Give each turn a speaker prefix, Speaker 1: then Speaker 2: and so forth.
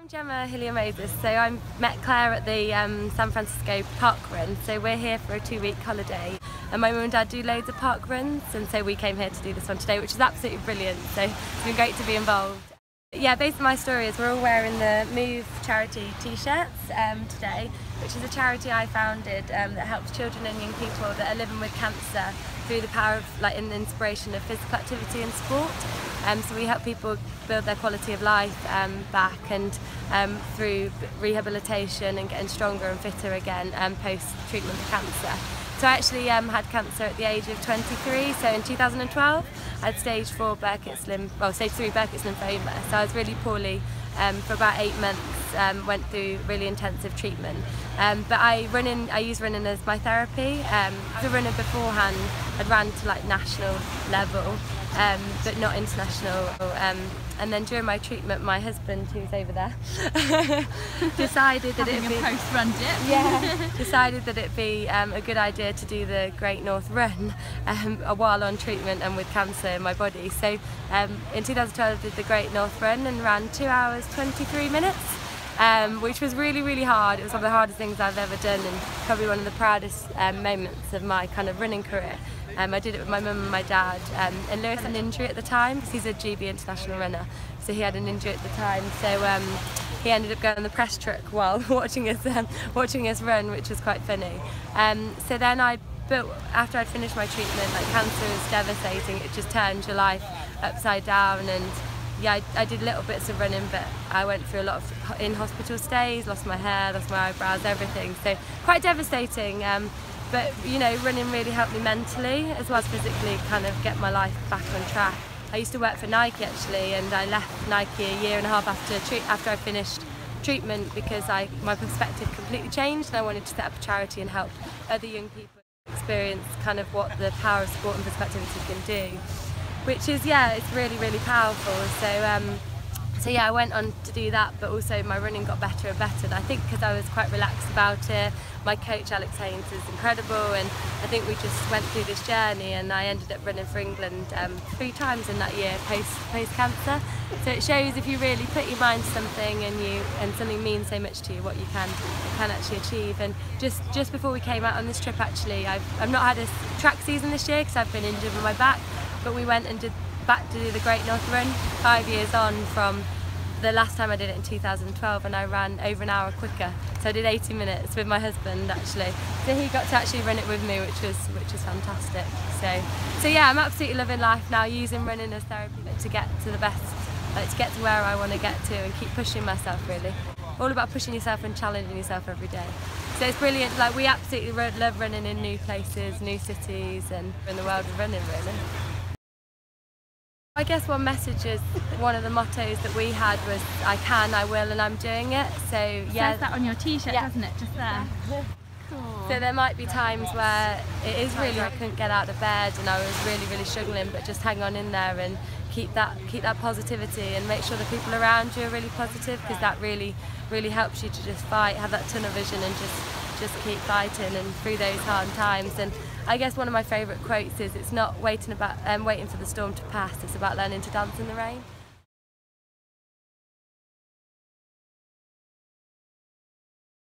Speaker 1: I'm Gemma Hillier-Moses, so I met Claire at the San Francisco Parkrun, so we're here for a 2-week holiday and my mum and dad do loads of park runs, and so we came here to do this one today, which is absolutely brilliant, so it's been great to be involved. Yeah, basically my story is we're all wearing the Move charity t-shirts today, which is a charity I founded that helps children and young people that are living with cancer through the power of in the inspiration of physical activity and sport. So we help people build their quality of life back, and through rehabilitation and getting stronger and fitter again post-treatment for cancer. So I actually had cancer at the age of 23, so in 2012 I had stage 3 Burkitt's lymphoma, so I was really poorly for about 8 months, went through really intensive treatment. But I use running as my therapy. As a runner beforehand, I'd ran to national level, but not international. And then during my treatment, my husband, who's over there, decided that it'd be
Speaker 2: post-run dip.
Speaker 1: Yeah, decided that it'd be a good idea to do the Great North Run while on treatment and with cancer in my body. So in 2012 I did the Great North Run and ran 2 hours 23 minutes, which was really, really hard. It was one of the hardest things I've ever done, and probably one of the proudest moments of my kind of running career. I did it with my mum and my dad, and Lewis had an injury at the time because he's a GB international runner, so he had an injury at the time, so he ended up going on the press truck while watching us run, which was quite funny. So then after I'd finished my treatment, cancer is devastating, it just turns your life upside down, and yeah, I did little bits of running, but I went through a lot of in-hospital stays, lost my hair, lost my eyebrows, everything, so quite devastating. But you know, running really helped me mentally as well as physically kind of get my life back on track. I used to work for Nike actually, and I left Nike a year and a half after I finished treatment because my perspective completely changed, and I wanted to set up a charity and help other young people experience kind of what the power of sport and physical activity can do, which is, yeah, it's really, really powerful. So yeah, I went on to do that, but also my running got better and better. And I think because I was quite relaxed about it, my coach Alex Haynes is incredible, and I think we just went through this journey, and I ended up running for England 3 times in that year post cancer. So it shows if you really put your mind to something and something means so much to you, what you can actually achieve. And just before we came out on this trip, actually, I've not had a track season this year because I've been injured with my back, but we went and did back to do the Great North Run 5 years on from the last time I did it in 2012, and I ran over an hour quicker, so I did 80 minutes with my husband actually, so he got to actually run it with me, which was fantastic. So yeah, I'm absolutely loving life now, using running as therapy to get to the best, to get to where I want to get to, and keep pushing myself really. All about pushing yourself and challenging yourself every day. So it's brilliant, we absolutely love running in new places, new cities, and in the world of running really. I guess one message is, one of the mottos that we had was, I can, I will, and I'm doing it. So yeah,
Speaker 2: it says that on your t-shirt,
Speaker 1: yeah,
Speaker 2: doesn't it, just there? Cool.
Speaker 1: So there might be times where it is really, I couldn't get out of bed and I was really, really struggling, but just hang on in there and keep that positivity, and make sure the people around you are really positive, because that really, really helps you to just fight, have that tunnel vision, and just keep fighting and through those hard times. And I guess one of my favourite quotes is, it's not waiting for the storm to pass, it's about learning to dance in the rain.